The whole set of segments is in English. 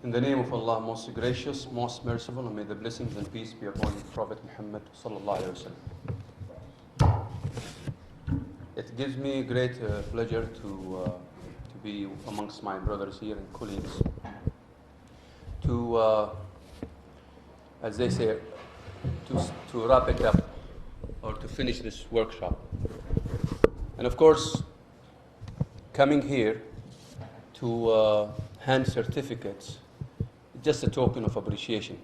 In the name of Allah, most gracious, most merciful, and may the blessings and peace be upon Prophet Muhammad sallallahu alaihi wasallam. It gives me great pleasure to be amongst my brothers here and colleagues to, as they say, to wrap it up or to finish this workshop. And of course, coming here to hand certificates, just a token of appreciation.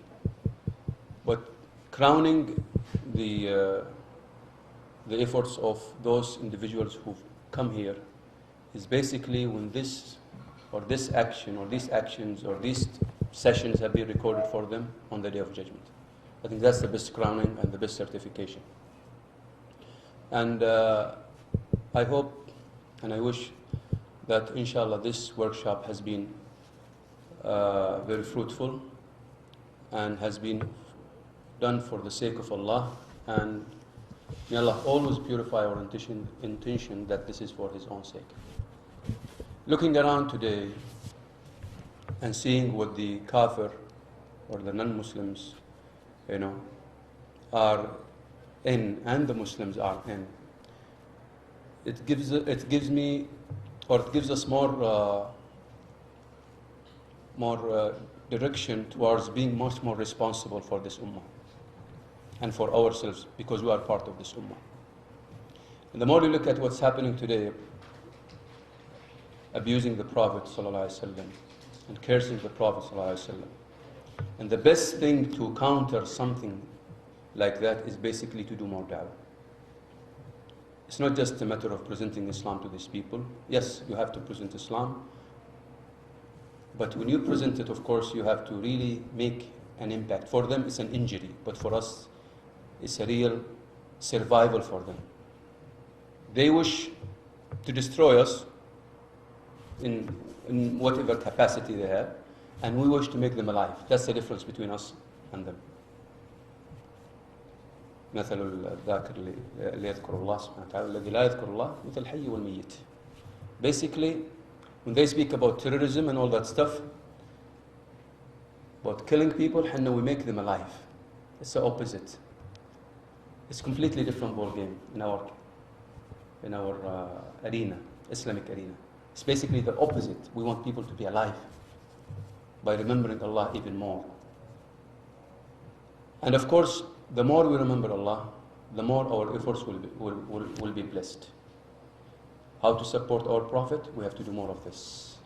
But crowning the efforts of those individuals who've come here is basically when this action or these actions or these sessions have been recorded for them on the Day of Judgment. I think that's the best crowning and the best certification. And I hope and I wish that inshallah this workshop has been very fruitful and has been done for the sake of Allah, and may Allah always purify our intention that this is for His own sake. Looking around today and seeing what the kafir or the non-Muslims, are in and the Muslims are in, it gives us more direction towards being much more responsible for this ummah and for ourselves, because we are part of this ummah. And the more you look at what's happening today, abusing the Prophet ﷺ and cursing the Prophet ﷺ, and the best thing to counter something like that is basically to do more da'wah. It's not just a matter of presenting Islam to these people. Yes, you have to present Islam, but when you present it, of course, you have to really make an impact. For them, it's an injury, but for us, it's a real survival for them. They wish to destroy us in whatever capacity they have, and we wish to make them alive. That's the difference between us and them. مثل الذاكر اللي يذكر الله سبحانه وتعالى الذي لا يذكر الله مثل الحي والميت. Basically, when they speak about terrorism and all that stuff, about killing people, we make them alive. It's the opposite. It's a completely different ball game in our arena, Islamic arena. It's basically the opposite. We want people to be alive by remembering Allah even more. And of course, the more we remember Allah, the more our efforts will be blessed. How to support our Prophet? We have to do more of this.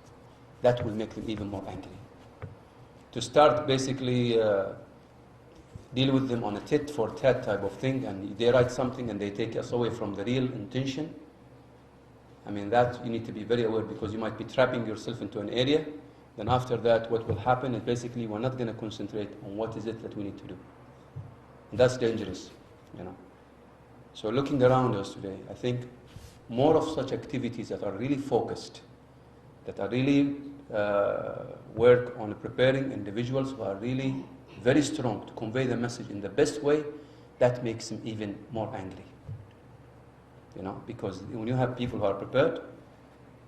That will make them even more angry. To start basically deal with them on a tit-for-tat type of thing, and they write something and they take us away from the real intention. I mean, that you need to be very aware, because you might be trapping yourself into an area. Then after that, what will happen is basically we're not going to concentrate on what is it that we need to do. And that's dangerous, So looking around us today, I think more of such activities that are really focused, that are really work on preparing individuals who are really very strong to convey the message in the best way, that makes them even more angry. Because when you have people who are prepared,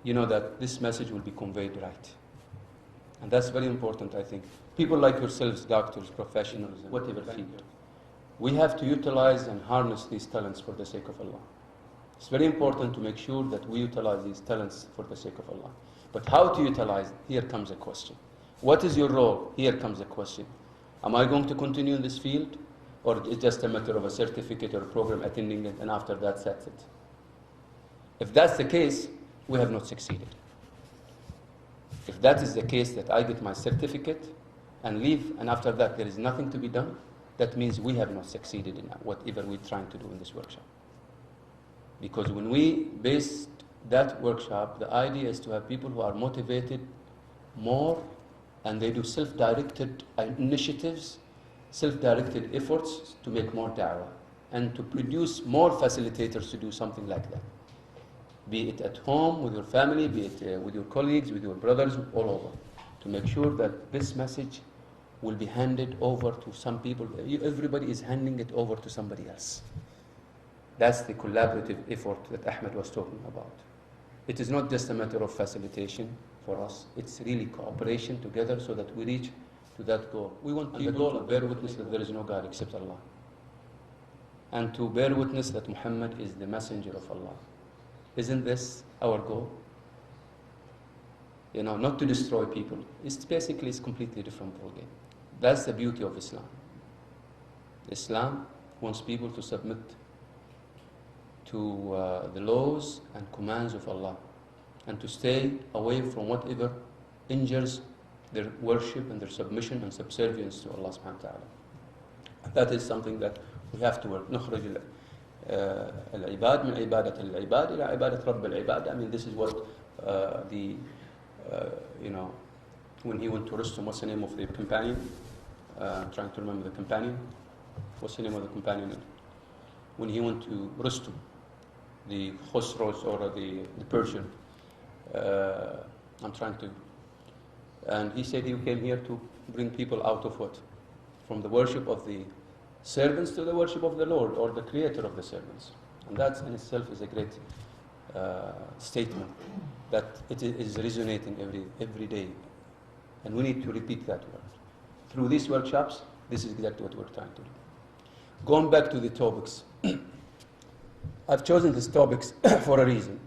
you know that this message will be conveyed right. And that's very important, I think. People like yourselves, doctors, professionals, whatever field, we have to utilize and harness these talents for the sake of Allah. It's very important to make sure that we utilize these talents for the sake of Allah. But how to utilize? Here comes a question. What is your role? Here comes a question. Am I going to continue in this field? Or it's just a matter of a certificate or a program, attending it, and after that's it? If that's the case, we have not succeeded. If that is the case, that I get my certificate and leave, and after that there is nothing to be done, that means we have not succeeded in whatever we're trying to do in this workshop. Because when we based that workshop, the idea is to have people who are motivated more, and they do self-directed initiatives, self-directed efforts to make more da'wah, and to produce more facilitators to do something like that. Be it at home, with your family, be it with your colleagues, with your brothers, all over, to make sure that this message will be handed over to some people. Everybody is handing it over to somebody else. That's the collaborative effort that Ahmed was talking about. It is not just a matter of facilitation for us. It's really cooperation together so that we reach to that goal. We want people to bear witness that there is no God except Allah, and to bear witness that Muhammad is the messenger of Allah. Isn't this our goal? You know, not to destroy people. It's completely different ballgame. That's the beauty of Islam. Islam wants people to submit to the laws and commands of Allah, and to stay away from whatever injures their worship and their submission and subservience to Allah subhanahu wa ta'ala. And that is something that we have to work. نخرج العباد من عبادة العباد إلى عبادة رب العباد. I mean, this is what you know, when he went to Rustum, what's the name of the companion? I'm trying to remember the companion. What's the name of the companion? When he went to Rustum, the Khosrows or the Persian, I'm trying to, and he said he came here to bring people out of what? From the worship of the servants to the worship of the Lord, or the creator of the servants. And that in itself is a great statement that it is resonating every day. And we need to repeat that word. Through these workshops, this is exactly what we're trying to do. Going back to the topics, I've chosen these topics for a reason.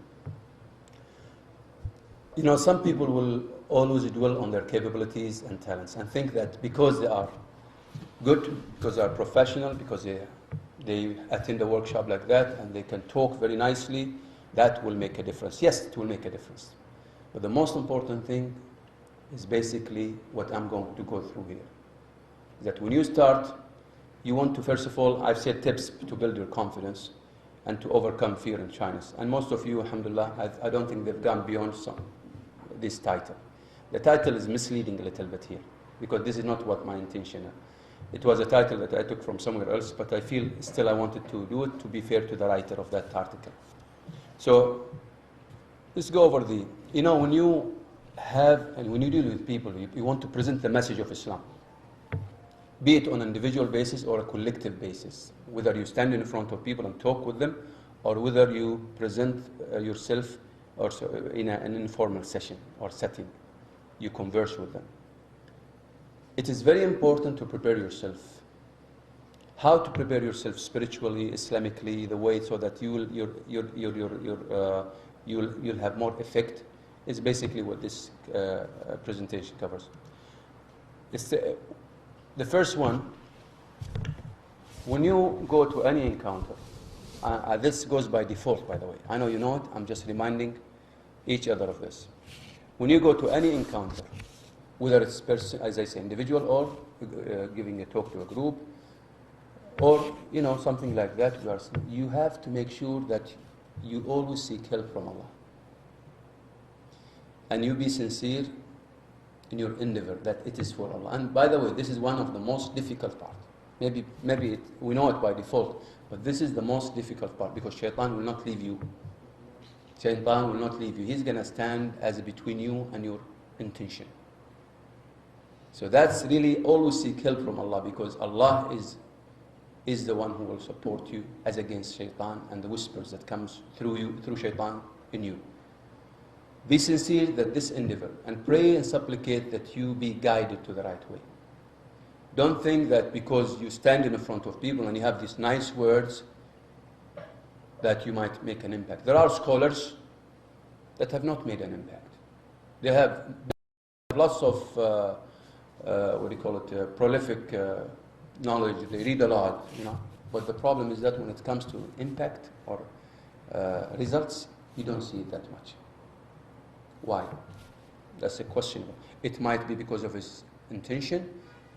You know, some people will always dwell on their capabilities and talents and think that because they are good, because they are professional, because they attend a workshop like that and they can talk very nicely, that will make a difference. Yes, it will make a difference. But the most important thing is basically what I'm going to go through here. That when you start, you want to, first of all, I've said tips to build your confidence and to overcome fear and shyness. And most of you, alhamdulillah, I don't think they've gone beyond this title. The title is misleading a little bit here, because this is not what my intention is. It was a title that I took from somewhere else, but I feel still I wanted to do it to be fair to the writer of that article. So let's go over you know, when you have, and when you deal with people, you want to present the message of Islam, be it on an individual basis or a collective basis, whether you stand in front of people and talk with them, or whether you present yourself or in an informal session or setting, you converse with them. It is very important to prepare yourself. How to prepare yourself spiritually, Islamically, the way so that you'll have more effect is basically what this presentation covers. It's the first one. When you go to any encounter, this goes by default, by the way. I know you know it. I'm just reminding each other of this. When you go to any encounter, whether it's person, as I say, individual, or giving a talk to a group, or you know, something like that, you have to make sure that you always seek help from Allah, and you be sincere in your endeavor that it is for Allah. And by the way, this is one of the most difficult parts. Maybe we know it by default, but this is the most difficult part, because Shaitan will not leave you. Shaitan will not leave you. He's going to stand as between you and your intention. So that's really always seek help from Allah, because Allah is the one who will support you as against Shaitan and the whispers that comes through you, through Shaitan in you. Be sincere that this endeavor, and pray and supplicate that you be guided to the right way. Don't think that because you stand in front of people and you have these nice words that you might make an impact. There are scholars that have not made an impact. They have lots of prolific knowledge. They read a lot, you know. But the problem is that when it comes to impact or results, you don't see it that much. Why? That's a question. It might be because of his intention,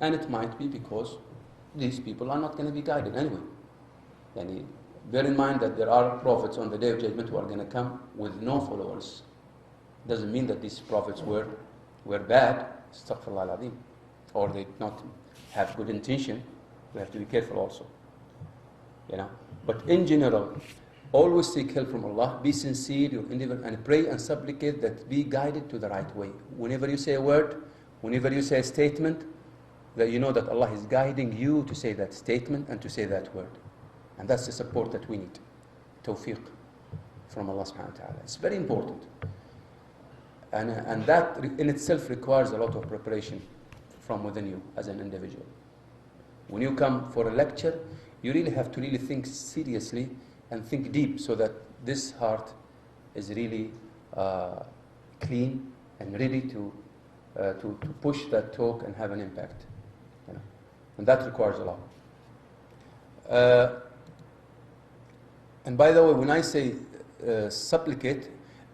and it might be because these people are not going to be guided anyway. Yani, bear in mind that there are prophets on the Day of Judgment who are going to come with no followers. Doesn't mean that these prophets were bad, astaghfirullah al-azim, or they did not have good intention. We have to be careful also. You know? But in general, always seek help from Allah, be sincere, your endeavor, and pray and supplicate that be guided to the right way. Whenever you say a word, whenever you say a statement, that you know that Allah is guiding you to say that statement and to say that word. And that's the support that we need. Tawfiq from Allah subhanahu wa ta'ala. It's very important. And that in itself requires a lot of preparation from within you as an individual. When you come for a lecture, you really have to really think seriously and think deep so that this heart is really clean and ready to push that talk and have an impact. You know? And that requires a lot. And by the way, when I say supplicate,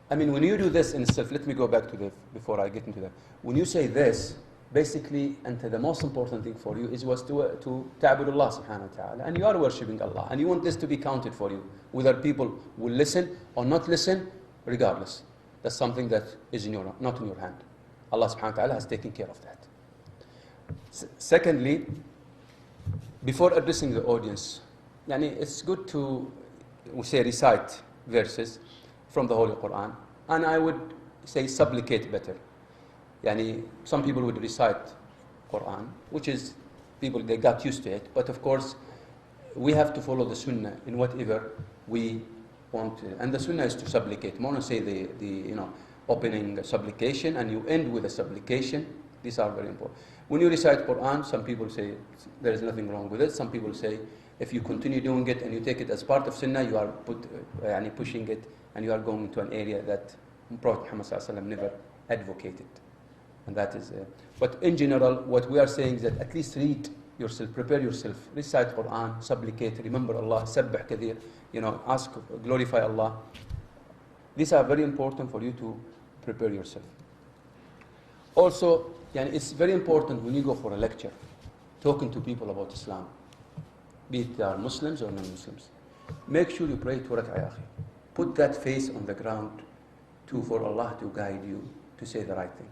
I mean when you do this in itself, let me go back to the, before I get into that. When you say this, basically, and the most important thing for you was to ta'bud Allah subhanahu wa ta'ala. And you are worshipping Allah. And you want this to be counted for you. Whether people will listen or not listen, regardless. That's something that is not in your hand. Allah subhanahu wa ta'ala has taken care of that. Secondly, before addressing the audience, it's good to, we say, recite verses from the Holy Quran. And I would say supplicate better. Some people would recite Quran, which is people, they got used to it. But of course, we have to follow the Sunnah in whatever we want to. And the Sunnah is to supplicate. More than say the opening supplication, and you end with a supplication. These are very important. When you recite Quran, some people say there is nothing wrong with it. Some people say if you continue doing it and you take it as part of Sunnah, you are pushing it, and you are going to an area that Prophet Muhammad ﷺ never advocated. And that is, but in general, what we are saying is that at least read yourself, prepare yourself, recite Quran, supplicate, remember Allah, sabbih kathir, ask, glorify Allah. These are very important for you to prepare yourself. Also, it's very important when you go for a lecture, talking to people about Islam, be it they are Muslims or non-Muslims. Make sure you pray 2 rak'ah. Put that face on the ground for Allah to guide you to say the right thing.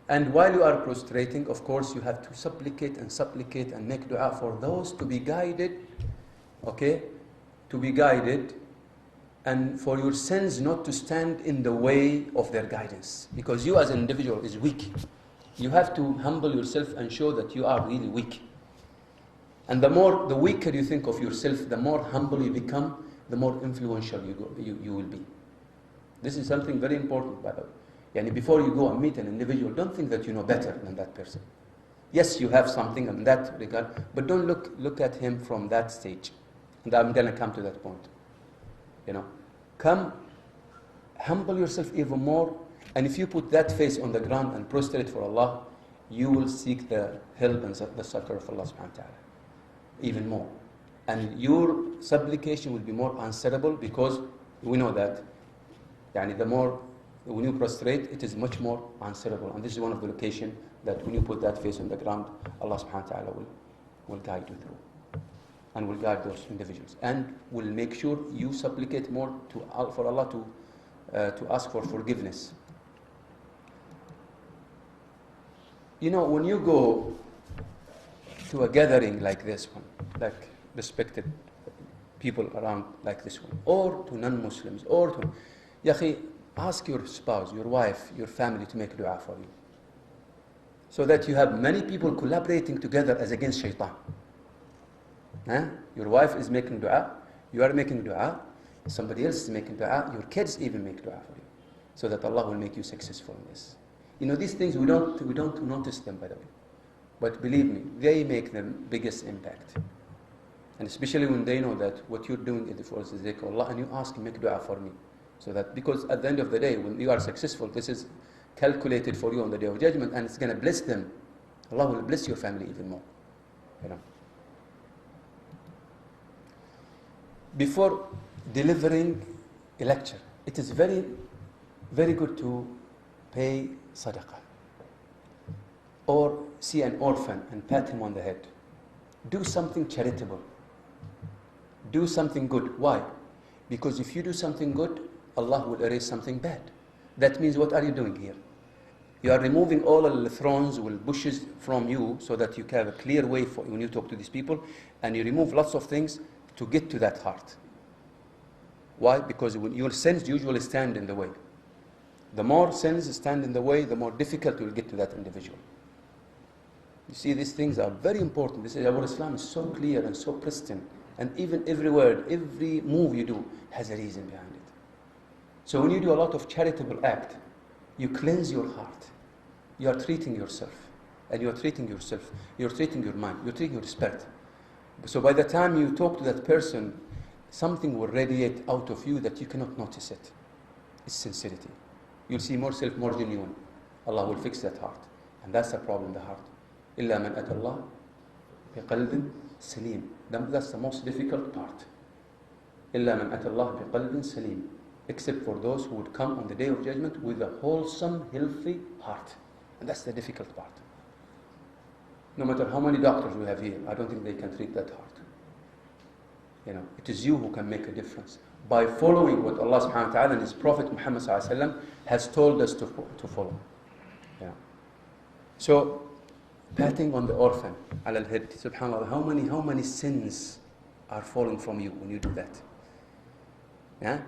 And while you are prostrating, of course, you have to supplicate and make dua for those to be guided, okay? To be guided, and for your sins not to stand in the way of their guidance. Because you as an individual is weak. You have to humble yourself and show that you are really weak. And the weaker you think of yourself, the more humble you become, the more influential you will be. This is something very important, by the way. Before you go and meet an individual, don't think that you know better than that person. Yes, you have something in that regard, but don't look at him from that stage. And I'm going to come to that point. Come, humble yourself even more, and if you put that face on the ground and prostrate for Allah, you will seek the help and the succor of Allah subhanahu wa ta'ala even more. And your supplication will be more answerable, because we know that the more when you prostrate, it is much more answerable. And this is one of the locations that when you put that face on the ground, Allah subhanahu wa ta'ala will guide you through. And will guide those individuals. And will make sure you supplicate more for Allah to ask for forgiveness. When you go to a gathering like this one, like respected people around like this one, or to non-Muslims, or to, ask your spouse, your wife, your family to make dua for you. So that you have many people collaborating together as against shaitan. Your wife is making dua, you are making dua, somebody else is making dua, your kids even make dua for you. So that Allah will make you successful in this. These things, we don't notice them, by the way. But believe me, they make the biggest impact. And especially when they know that what you're doing is for the sake of Allah, and you ask him, make dua for me. So that, because at the end of the day, when you are successful, this is calculated for you on the Day of Judgment, and it's going to bless them. Allah will bless your family even more. Before delivering a lecture, it is very, very good to pay sadaqah. Or see an orphan and pat him on the head. Do something charitable. Do something good. Why? Because if you do something good, Allah will erase something bad. That means, what are you doing here? You are removing all the thorns, bushes from you, so that you have a clear way for when you talk to these people, and you remove lots of things to get to that heart. Why? Because your sins usually stand in the way. The more sins stand in the way, the more difficult you will get to that individual. You see, these things are very important. This is, our Islam is so clear and so pristine, and even every word, every move you do has a reason behind it. So when you do a lot of charitable act, you cleanse your heart. You are treating yourself. And you are treating yourself. You're treating your mind. You're treating your spirit. So by the time you talk to that person, something will radiate out of you that you cannot notice it. It's sincerity. You'll see more self, more genuine. Allah will fix that heart. And that's the problem, the heart. إِلَّا مَنْ أَتَى اللَّهِ بِقَلْبٍ سَلِيمٍ. That's the most difficult part. إِلَّا مَنْ أَتَى اللَّهِ بِقَلْبٍ سَلِيمٍ. Except for those who would come on the day of judgment with a wholesome, healthy heart. And that's the difficult part. No matter how many doctors we have here, I don't think they can treat that heart. You know, it is you who can make a difference by following what Allah subhanahu wa ta'ala and His Prophet Muhammad sallallahu alaihi wasallam has told us to follow. Yeah. So, patting on the orphan, ala al-head, subhanAllah, how many sins are falling from you when you do that? Yeah?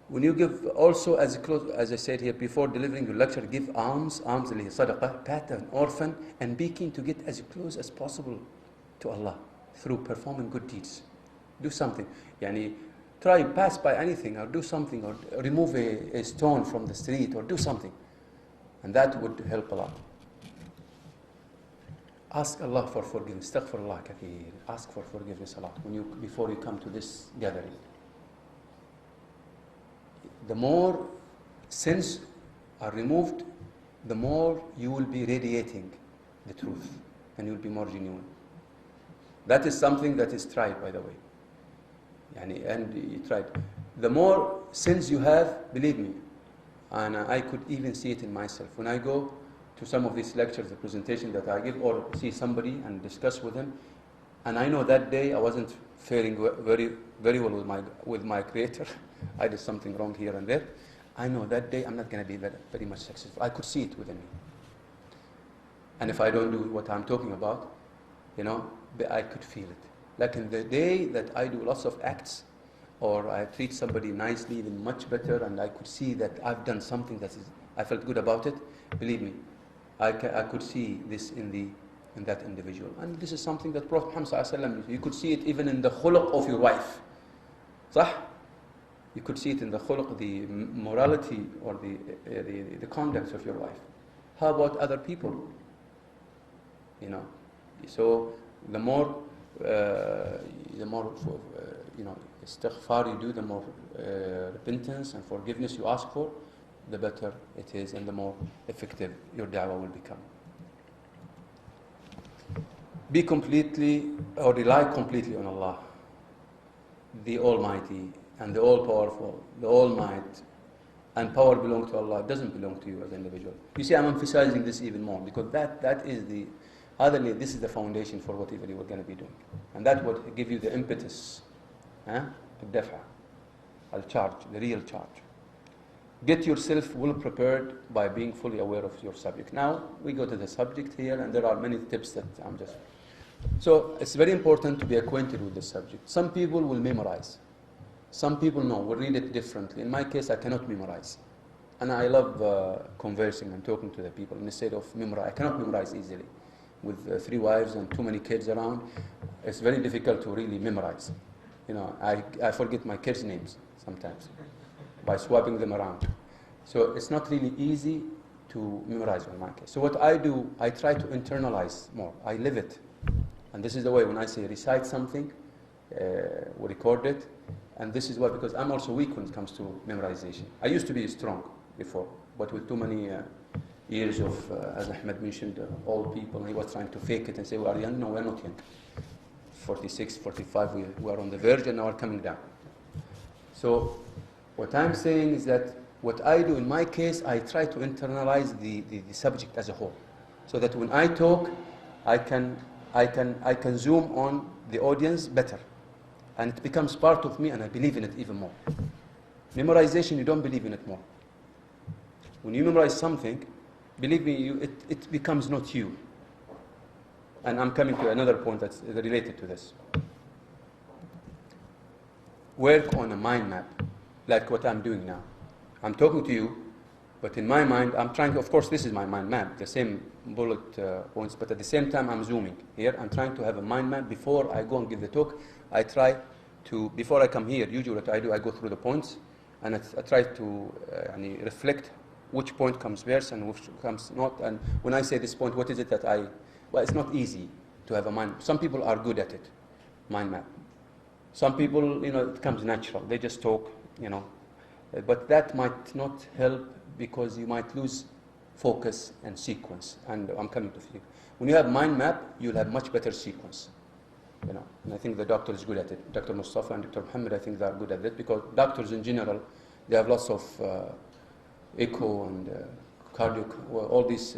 When you give also, as I said here before delivering your lecture, give alms sadaqah, pat an orphan, and be keen to get as close as possible to Allah through performing good deeds. Do something. Yani, try pass by anything or do something or remove a stone from the street or do something. And that would help a lot. Ask Allah for forgiveness. Astaghfirullah katheer. Ask for forgiveness a lot before you come to this gathering. The more sins are removed, the more you will be radiating the truth and you will be more genuine. That is something that is tried, by the way. And you tried. The more sins you have, believe me, and I could even see it in myself. When I go to some of these lectures, the presentation that I give, or see somebody and discuss with him, and I know that day I wasn't faring very, very well with my Creator. I did something wrong here and there. I know that day I'm not going to be very much successful. I could see it within me. And if I don't do what I'm talking about, I could feel it. Like in the day that I do lots of acts, or I treat somebody nicely, even much better, and I could see that I've done something I felt good about it, believe me, I could see this in that individual. And this is something that Prophet Muhammad ﷺ, you could see it even in the khuluq of your wife. Sah? You could see it in the khuluq, the morality or the conduct of your wife. How about other people? So the more istighfar you do, the more repentance and forgiveness you ask for, the better it is and the more effective your da'wah will become. Be completely or rely completely on Allah, the Almighty and the All-Powerful, the All-Might, and power belongs to Allah. It doesn't belong to you as an individual. You see, I'm emphasizing this even more because that is this is the foundation for whatever you are going to be doing. And that would give you the impetus, al-daf'a, al-charge, the real charge. Get yourself well prepared by being fully aware of your subject. Now, we go to the subject here, and there are many tips that I'm just... So, it's very important to be acquainted with the subject. Some people will memorize. Some people will read it differently. In my case, I cannot memorize. And I love conversing and talking to the people instead of memorize. I cannot memorize easily. With 3 wives and too many kids around, it's very difficult to really memorize. I forget my kids' names sometimes by swapping them around. So it's not really easy to memorize in my case. So what I do, I try to internalize more. I live it. And this is the way when I say recite something, we record it. And this is why, because I'm also weak when it comes to memorization. I used to be strong before, but with too many years of, as Ahmed mentioned, old people, and he was trying to fake it and say, we are young. No, we're not young. 46, 45, we are on the verge and now we're coming down. So what I'm saying is that what I do in my case, I try to internalize the subject as a whole. So that when I talk, I can zoom on the audience better. And it becomes part of me and I believe in it even more. Memorization, you don't believe in it more. When you memorize something, believe me, it becomes not you. And I'm coming to another point that's related to this. Work on a mind map, like what I'm doing now. I'm talking to you, but in my mind, I'm trying to, of course, this is my mind map, the same bullet points, but at the same time, I'm zooming. Here, I'm trying to have a mind map. Before I go and give the talk, I try to, before I come here, usually what I do, I go through the points, and I try to reflect which point comes first and which comes not. And when I say this point, what is it that well, it's not easy to have a mind. Some people are good at it, mind map. Some people, it comes natural. They just talk, But that might not help because you might lose focus and sequence. And I'm coming to you. When you have mind map, you'll have much better sequence. And I think the doctor is good at it. Dr. Mustafa and Dr. Muhammad, I think they are good at it because doctors in general, they have lots of echo and cardiac, all these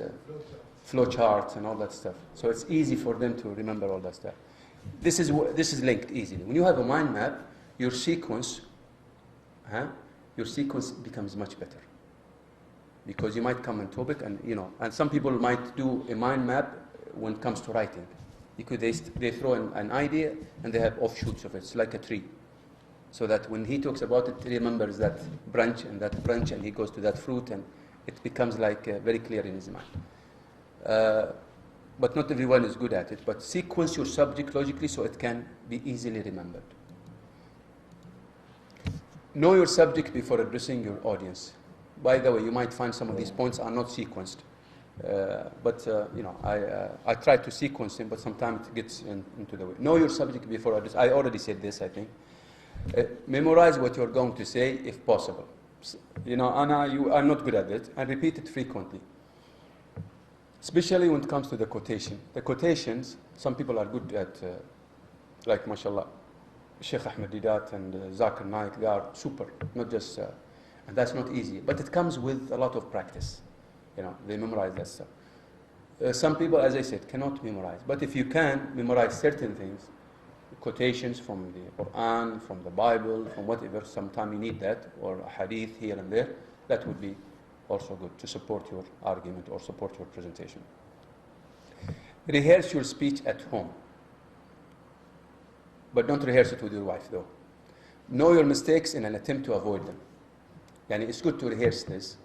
flow charts and all that stuff. So it's easy for them to remember all that stuff. This is linked easily. When you have a mind map, your sequence becomes much better. Because you might come on topic and, and some people might do a mind map when it comes to writing. They throw an idea and they have offshoots of it. It's like a tree. So that when he talks about it, he remembers that branch and he goes to that fruit and it becomes like very clear in his mind. But not everyone is good at it. But sequence your subject logically so it can be easily remembered. Know your subject before addressing your audience. By the way, you might find some of these points are not sequenced. I try to sequence them, but sometimes it gets into the way. Know your subject before address. I already said this, I think. Memorize what you're going to say if possible. Anna, you are not good at it, and repeat it frequently. Especially when it comes to the quotation. The quotations, some people are good at, like mashallah, Sheikh Ahmed Didat and Zakir Naik, they are super, not just, and that's not easy. But it comes with a lot of practice. They memorize that stuff. Some people, as I said, cannot memorize. But if you can memorize certain things, quotations from the Quran, from the Bible, from whatever, sometime you need that, or a hadith here and there, that would be also good to support your argument or support your presentation. Rehearse your speech at home. But don't rehearse it with your wife, though. Know your mistakes in an attempt to avoid them. It's good to rehearse this.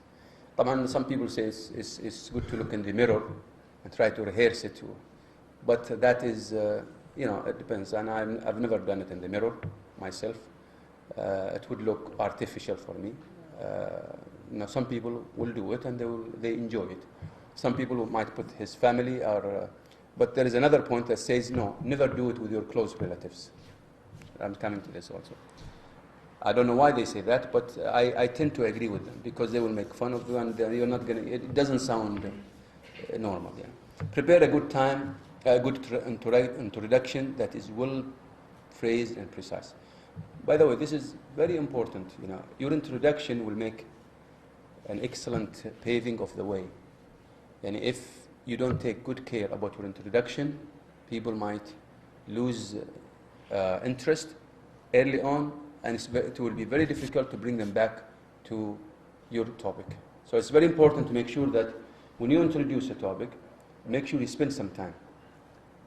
Some people say it's good to look in the mirror and try to rehearse it too. But that is, it depends. And I've never done it in the mirror myself. It would look artificial for me. Some people will do it and they enjoy it. Some people might put his family but there is another point that says, no, never do it with your close relatives. I'm coming to this also. I don't know why they say that, but I tend to agree with them because they will make fun of you and you're not going to, it doesn't sound normal. Yeah. Prepare a good time, a good introduction that is well phrased and precise. By the way, this is very important. Your introduction will make an excellent paving of the way. And if you don't take good care about your introduction, people might lose interest early on, and it will be very difficult to bring them back to your topic. So it's very important to make sure that when you introduce a topic, make sure you spend some time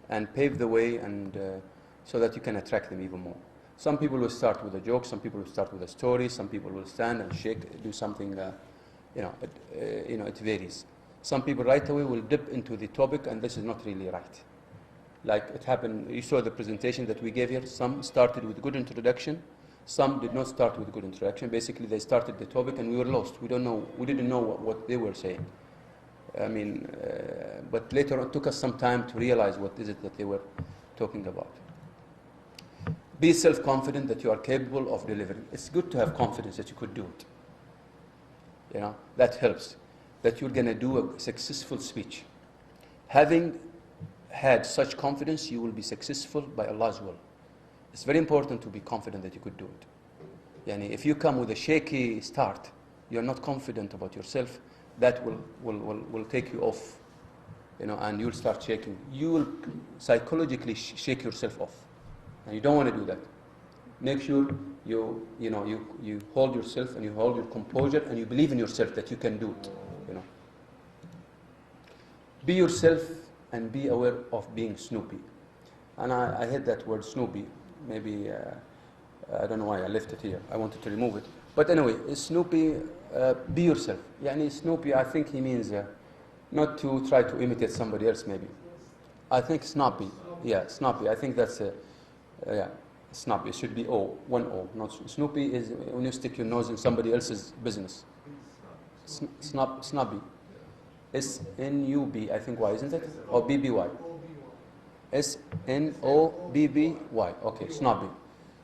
and pave the way, and so that you can attract them even more. Some people will start with a joke, some people will start with a story, some people will stand and shake, do something, it varies. Some people right away will dip into the topic, and this is not really right. Like it happened, you saw the presentation that we gave here. Some started with a good introduction, some did not start with a good introduction. Basically, they started the topic and we were lost. We didn't know what they were saying. But later on, it took us some time to realize what is it that they were talking about. Be self-confident that you are capable of delivering. It's good to have confidence that you could do it. That helps. That you're going to do a successful speech. Having had such confidence, you will be successful by Allah's will. It's very important to be confident that you could do it. If you come with a shaky start, you're not confident about yourself, that will take you off, and you'll start shaking. You will psychologically shake yourself off, and you don't want to do that. Make sure you hold yourself and you hold your composure and you believe in yourself that you can do it. Be yourself and be aware of being Snoopy. And I hate that word Snoopy. Maybe, I don't know why I left it here. I wanted to remove it. But anyway, Snoopy, be yourself. Snoopy, I think he means not to try to imitate somebody else maybe. I think Snoopy. Yeah, Snoopy. I think that's, yeah. Snobby. It should be O, one O. Not Snoopy is when you stick your nose in somebody else's business. Snobby. S-N-U-B, I think Y, isn't it? Or B-B-Y? S-N-O-B-B-Y. Okay, snobby.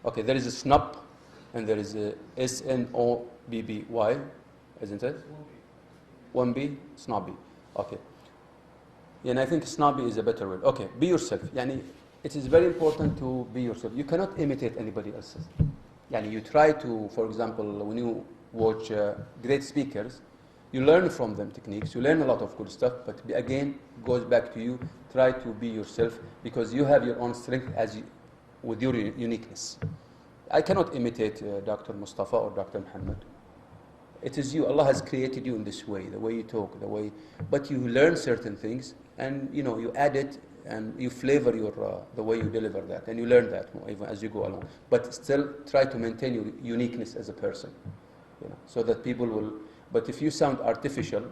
Okay, there is a snub and there is a S-N-O-B-B-Y, isn't it? 1B, snobby. Okay. And I think snobby is a better word. Okay, be yourself. Yani, it is very important to be yourself. You cannot imitate anybody else's. Yani, you try to, for example, when you watch great speakers, you learn from them techniques, you learn a lot of good stuff, but again, goes back to you, try to be yourself, because you have your own strength with your uniqueness. I cannot imitate Dr. Mustafa or Dr. Muhammad. It is you. Allah has created you in this way, the way you talk, but you learn certain things, and you add it, and you flavor the way you deliver that, and you learn that even as you go along. But still, try to maintain your uniqueness as a person, so that people will. But if you sound artificial,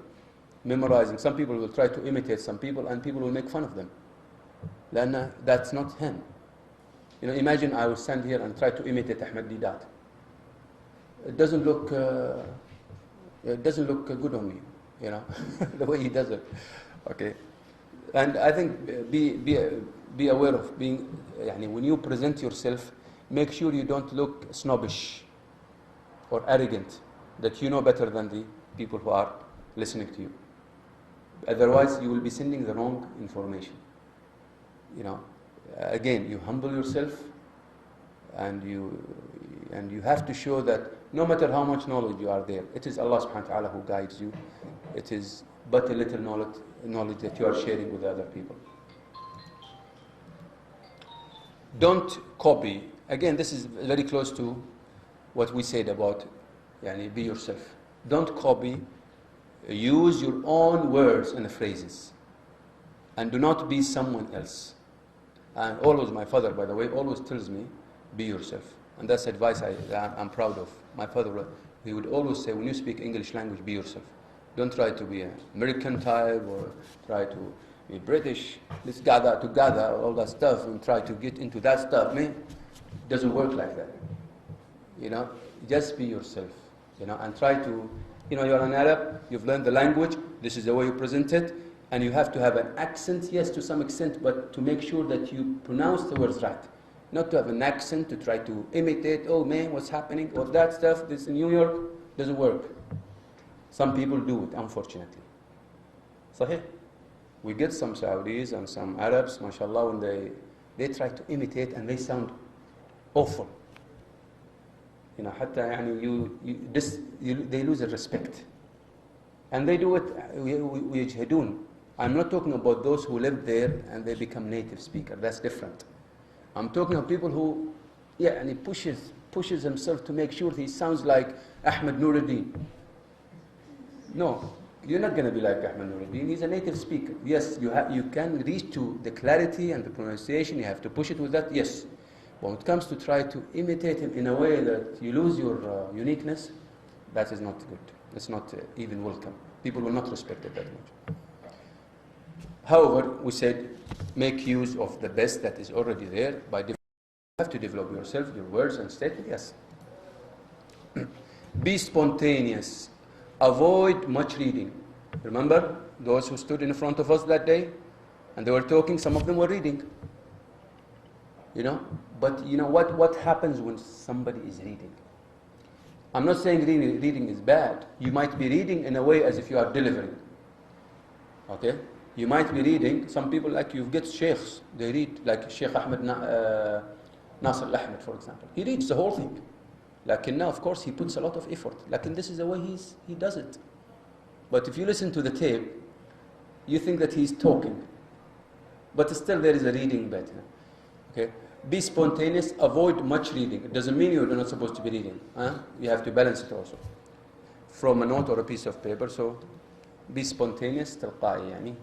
memorizing, some people will try to imitate some people, and people will make fun of them. That's not him. Imagine I will stand here and try to imitate Ahmed Didat. It doesn't look good on me, the way he does it. Okay, and I think be aware of being. When you present yourself, make sure you don't look snobbish or arrogant, that you know better than the people who are listening to you. Otherwise, you will be sending the wrong information. Again, you humble yourself, and you have to show that no matter how much knowledge you are there, it is Allah subhanahu wa ta'ala who guides you. It is but a little knowledge that you are sharing with other people. Don't copy. Again, this is very close to what we said about be yourself. Don't copy. Use your own words and phrases, and do not be someone else. And always, my father, by the way, always tells me, be yourself. And that's advice I'm proud of. My father, he would always say, when you speak English language, be yourself. Don't try to be an American type or try to be British. Let's gather together, all that stuff, and try to get into that stuff. Man, it doesn't work like that. Just be yourself. And try to, you're an Arab, you've learned the language, this is the way you present it, and you have to have an accent, yes, to some extent, but to make sure that you pronounce the words right. Not to have an accent, to try to imitate, oh man, what's happening, or that stuff, this in New York, doesn't work. Some people do it, unfortunately. Sahih? We get some Saudis and some Arabs, mashallah, when they try to imitate and they sound awful. They lose the respect. And they do it, ويجهدون. I'm not talking about those who live there and they become native speaker. That's different. I'm talking of people who, and he pushes himself to make sure he sounds like Ahmed Nuruddin. No, you're not going to be like Ahmed Nuruddin. He's a native speaker. Yes, you can reach to the clarity and the pronunciation. You have to push it with that. Yes. But when it comes to try to imitate him in a way that you lose your uniqueness, that is not good. It's not even welcome. People will not respect it that much. However, we said, make use of the best that is already there. You have to develop yourself, your words and statement, yes. Be spontaneous. Avoid much reading. Remember those who stood in front of us that day? And they were talking, some of them were reading. But what happens when somebody is reading? I'm not saying reading is bad. You might be reading in a way as if you are delivering. Okay? You might be reading, some people like you get sheikhs, they read, like Sheikh Ahmed Nasr al-Ahmed, for example. He reads the whole thing. Now, of course, he puts a lot of effort. This is the way he does it. But if you listen to the tape, you think that he's talking. But still there is a reading bit. Okay? Be spontaneous, avoid much reading. It doesn't mean you're not supposed to be reading. You have to balance it also. From a note or a piece of paper, so be spontaneous, تلقائي.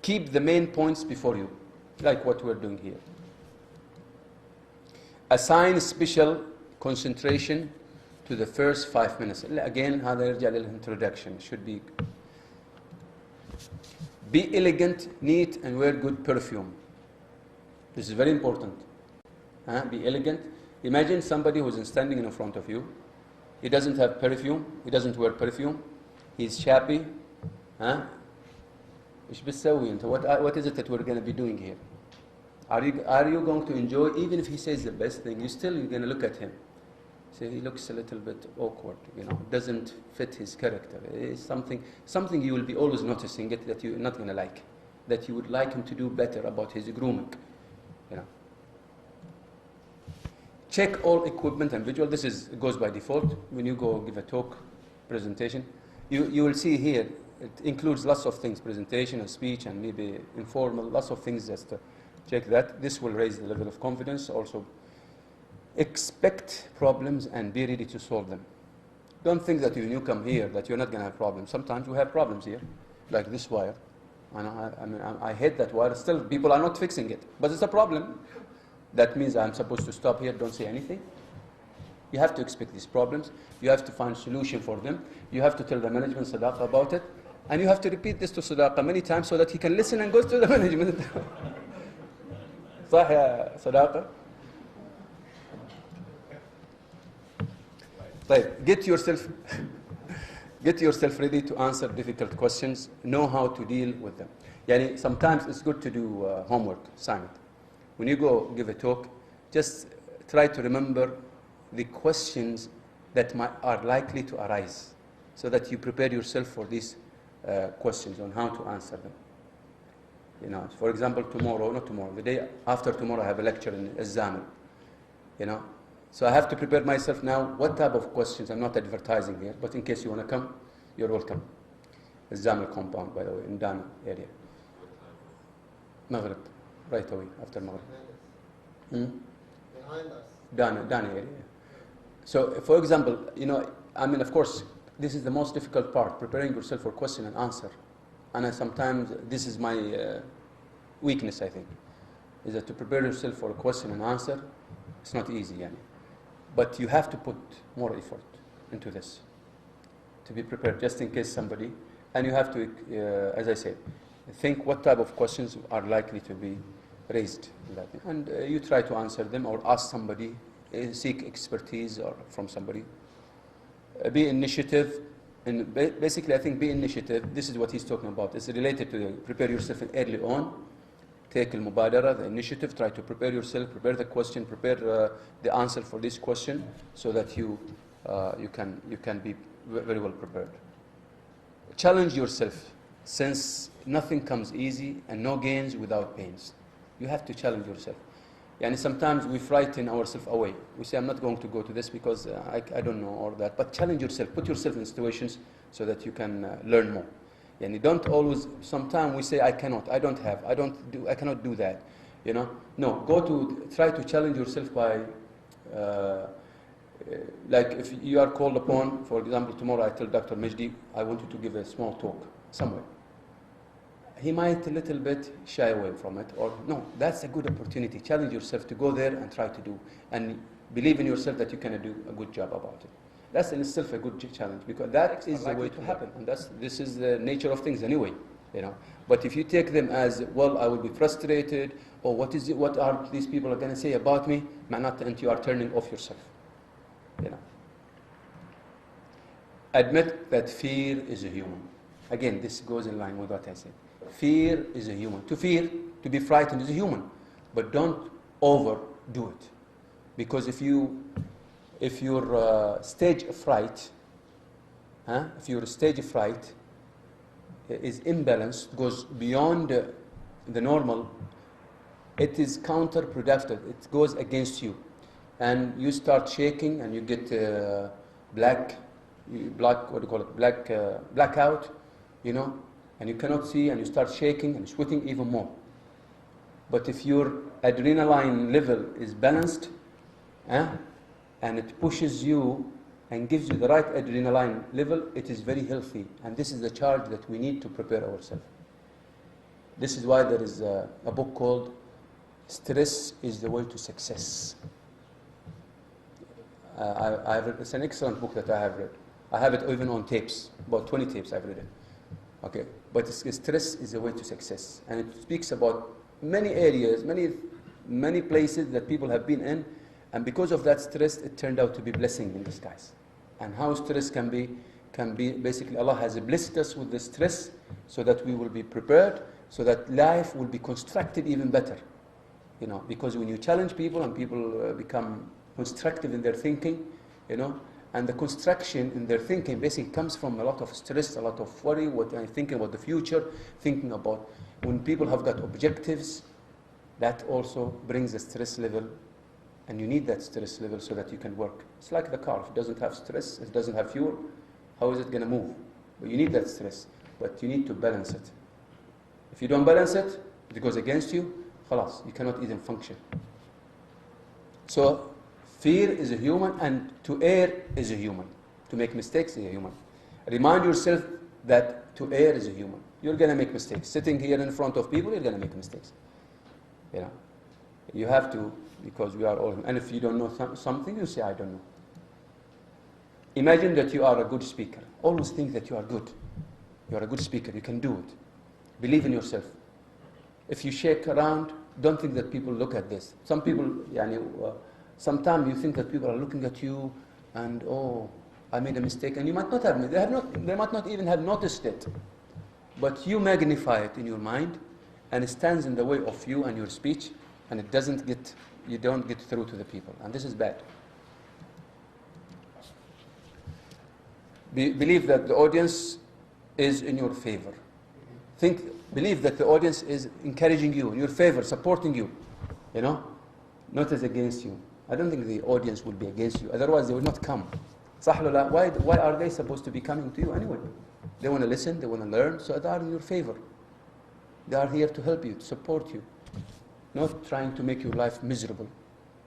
Keep the main points before you, like what we're doing here. Assign special concentration to the first 5 minutes. Again, هذا يرجع للintroduction. Should be elegant, neat, and wear good perfume. This is very important. Be elegant. Imagine somebody who's standing in front of you. He doesn't have perfume. He doesn't wear perfume. He's shabby. إيش بتسوي أنت? What is it that we're going to be doing here? Are you going to enjoy, even if he says the best thing, you're going to look at him. Say, he looks a little bit awkward, doesn't fit his character. It's something you will be always noticing it that you're not going to like, that you would like him to do better about his grooming. Check all equipment and visual. This goes by default. When you go give a talk, presentation, you will see here, it includes lots of things, presentation and speech and maybe informal, lots of things. Just check that. This will raise the level of confidence. Also, expect problems and be ready to solve them. Don't think that when you come here that you're not going to have problems. Sometimes we have problems here, like this wire. And I hate that wire. Still, people are not fixing it. But it's a problem. That means I'm supposed to stop here, don't say anything. You have to expect these problems. You have to find solution for them. You have to tell the management Sadaqa about it. And you have to repeat this to Sadaqa many times so that he can listen and goes to the management. صح يا Sadaqa? طيب, get yourself ready to answer difficult questions. Know how to deal with them. Sometimes it's good to do homework, assignment. When you go give a talk, just try to remember the questions that are likely to arise so that you prepare yourself for these questions on how to answer them. For example, the day after tomorrow I have a lecture in Zamel. So I have to prepare myself now. What type of questions? I'm not advertising here, but in case you want to come, you're welcome. Zamel compound, by the way, in Dana area. Maghrib. Right away, after Maghrib. Behind us. Dana area. So, for example, of course, this is the most difficult part, preparing yourself for question and answer. And sometimes this is my weakness, I think, is that to prepare yourself for a question and answer, it's not easy. But you have to put more effort into this, to be prepared, just in case somebody, and you have to, as I said, think what type of questions are likely to be raised in that. And you try to answer them or ask somebody, seek expertise or from somebody. Be initiative. And basically, I think be initiative. This is what he's talking about. It's related to prepare yourself early on. Take al-mubadara, the initiative. Try to prepare yourself, prepare the question, prepare the answer for this question so that you can be very well prepared. Challenge yourself, since nothing comes easy and no gains without pains. You have to challenge yourself. And sometimes we frighten ourselves away. We say, I'm not going to go to this because I don't know, or that. But challenge yourself. Put yourself in situations so that you can learn more. And you don't always, sometimes we say, I cannot, I cannot do that. No, try to challenge yourself by, like if you are called upon, for example, tomorrow I tell Dr. Majdi, I want you to give a small talk somewhere. He might a little bit shy away from it, or no, that's a good opportunity. Challenge yourself to go there and try to do, and believe in yourself that you can do a good job about it. That's in itself a good challenge, because that is the way to happen, and this is the nature of things anyway. But if you take them as, well, I will be frustrated, or what are these people are going to say about me, and you are turning off yourself. Admit that fear is a human. Again, this goes in line with what I said. Fear is a human. To fear, to be frightened is a human. But don't overdo it. Because if your stage of fright, is imbalanced, goes beyond the normal, it is counterproductive. It goes against you. And you start shaking and you get blackout, and you cannot see, and you start shaking and sweating even more. But if your adrenaline level is balanced, and it pushes you and gives you the right adrenaline level, it is very healthy. And this is the charge that we need to prepare ourselves. This is why there is a book called Stress is the Way to Success. It's an excellent book that I have read. I have it even on tapes, about 20 tapes I've read it. Okay, but stress is the way to success, and it speaks about many areas, many places that people have been in, and because of that stress, it turned out to be blessing in disguise. And how stress can be basically, Allah has blessed us with the stress so that we will be prepared, so that life will be constructed even better. You know, because when you challenge people and people become constructive in their thinking, you know, and the construction in their thinking basically comes from a lot of stress, a lot of worry, thinking about the future, thinking about when people have got objectives, that also brings the stress level, and you need that stress level so that you can work. It's like the car. If it doesn't have stress, it doesn't have fuel, how is it going to move? But you need that stress, but you need to balance it. If you don't balance it, it goes against you, khalas, you cannot even function. So fear is a human, and to err is a human. To make mistakes is a human. Remind yourself that to err is a human. You're going to make mistakes. Sitting here in front of people, you're going to make mistakes. You know, you have to, because we are all, and if you don't know something, you say, I don't know. Imagine that you are a good speaker. Always think that you are good. You are a good speaker. You can do it. Believe in yourself. If you shake around, don't think that people look at this. Some people, sometimes you think that people are looking at you and, oh, I made a mistake, and you might not have, they might not even have noticed it. But you magnify it in your mind, and it stands in the way of you and your speech, and you don't get through to the people, and this is bad. Believe that the audience is in your favor. Believe that the audience is encouraging you, in your favor, supporting you, you know, not as against you. I don't think the audience will be against you, otherwise they will not come. Why are they supposed to be coming to you anyway? They want to listen, they want to learn, so they are in your favor. They are here to help you, to support you, not trying to make your life miserable.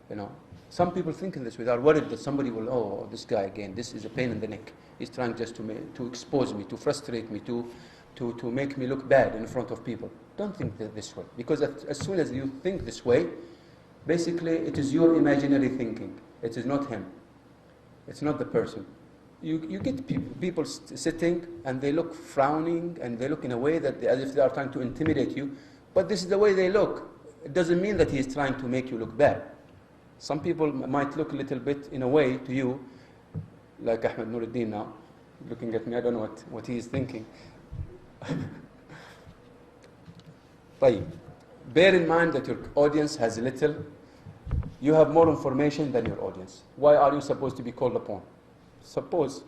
You know, some people think in this way. They are worried that somebody will, oh, this guy again, this is a pain in the neck. He's trying just to expose me, to frustrate me, to make me look bad in front of people. Don't think this way, because as soon as you think this way, basically it is your imaginary thinking. It is not him. It's not the person. You get people sitting and they look frowning and they look in a way that as if they are trying to intimidate you, but this is the way they look. It doesn't mean that he is trying to make you look bad. Some people might look a little bit in a way to you, like Ahmed Nuruddin now, looking at me, I don't know what he is thinking. Bear in mind that your audience has little, you have more information than your audience. Why are you supposed to be called upon? Suppose,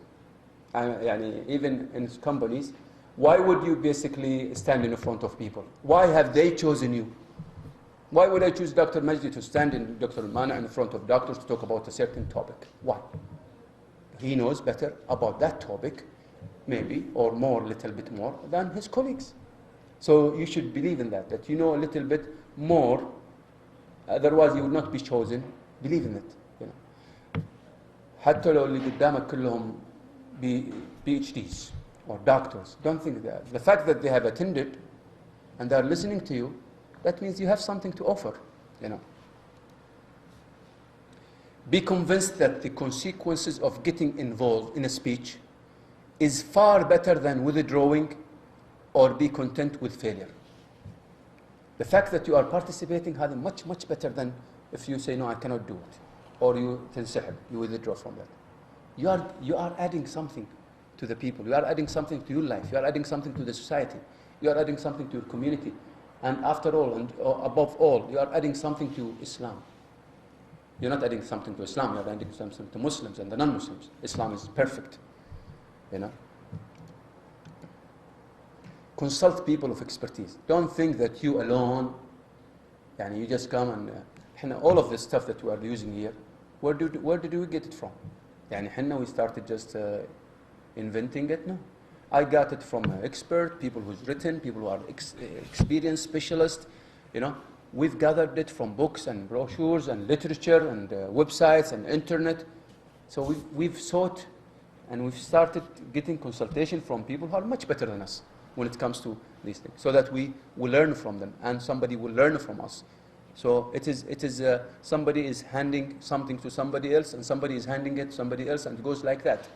even in companies, why would you basically stand in front of people? Why have they chosen you? Why would I choose Dr. Majdi to stand in Dr. Mana in front of doctors to talk about a certain topic? Why? He knows better about that topic, maybe, or more, little bit more, than his colleagues. So you should believe in that you know a little bit more, otherwise you will not be chosen. Believe in it. You know. حتى لو اللي قدامك كلهم PhDs or doctors, don't think that. The fact that they have attended and they are listening to you, that means you have something to offer, you know. Be convinced that the consequences of getting involved in a speech is far better than withdrawing or be content with failure. The fact that you are participating is much, much better than if you say, no, I cannot do it. Or you withdraw from that. You are adding something to the people. You are adding something to your life. You are adding something to the society. You are adding something to your community. And after all, and above all, you are adding something to Islam. You're not adding something to Islam, you're adding something to Muslims and the non-Muslims. Islam is perfect, you know. Consult people of expertise. Don't think that you alone, you just come and all of this stuff that we are using here, where did we get it from? We started just inventing it? No. I got it from an expert, people who's written, people who are experienced specialists, you know. We've gathered it from books and brochures and literature and websites and internet. So we've sought and we've started getting consultation from people who are much better than us when it comes to these things, so that we will learn from them and somebody will learn from us. So it is somebody is handing something to somebody else and somebody is handing it to somebody else, and it goes like that.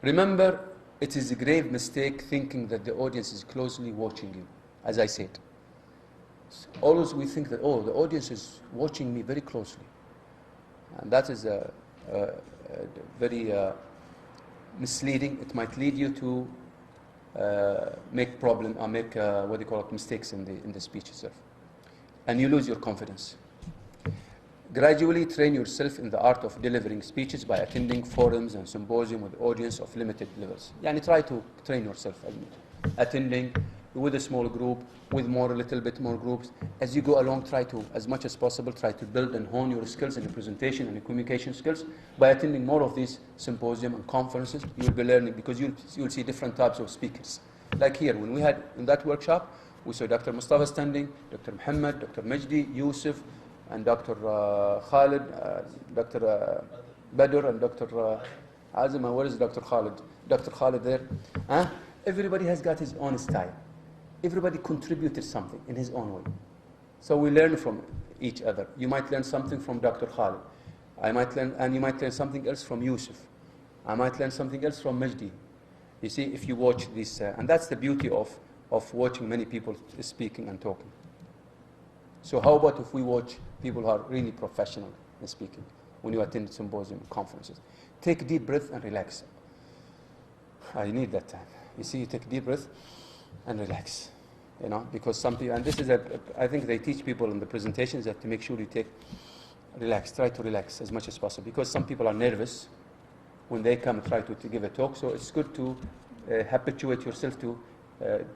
Remember, it is a grave mistake thinking that the audience is closely watching you, as I said. Always we think that, oh, the audience is watching me very closely. And that is very misleading. It might lead you to make mistakes in the speech itself. And you lose your confidence. Gradually train yourself in the art of delivering speeches by attending forums and symposiums with audience of limited levels. Try to train yourself, attending with a small group, with a little bit more groups. As you go along, try to, as much as possible, try to build and hone your skills in your presentation and your communication skills. By attending more of these symposiums and conferences, you'll be learning, because you'll see different types of speakers. Like here, when we had in that workshop, we saw Dr. Mustafa standing, Dr. Muhammad, Dr. Majdi, Yusuf, and Dr. Khalid, Dr. Badr, and Dr. Azima. Where is Dr. Khalid? Dr. Khalid there. Everybody has got his own style. Everybody contributed something in his own way. So we learn from each other. You might learn something from Dr. Khalid. You might learn something else from Yusuf. I might learn something else from Majdi. You see, if you watch this, and that's the beauty of watching many people speaking and talking. So how about if we watch people who are really professional in speaking when you attend symposium conferences? Take a deep breath and relax. I need that time. You see, you take a deep breath and relax. Because some people, and this is I think they teach people in the presentations that to make sure you try to relax as much as possible, because some people are nervous when they come and try to give a talk. So it's good to habituate yourself to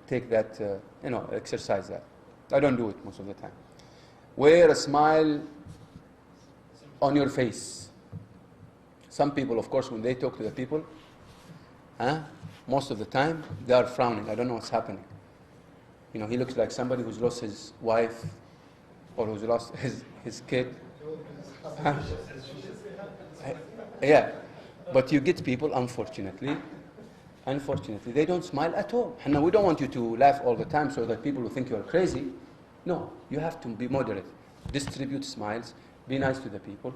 take that, exercise that. I don't do it most of the time. Wear a smile on your face. Some people, of course, when they talk to the people, most of the time, they are frowning. I don't know what's happening. He looks like somebody who's lost his wife or who's lost his kid. Yeah. But you get people, unfortunately, they don't smile at all. And we don't want you to laugh all the time so that people will think you're crazy. No, you have to be moderate. Distribute smiles. Be nice to the people.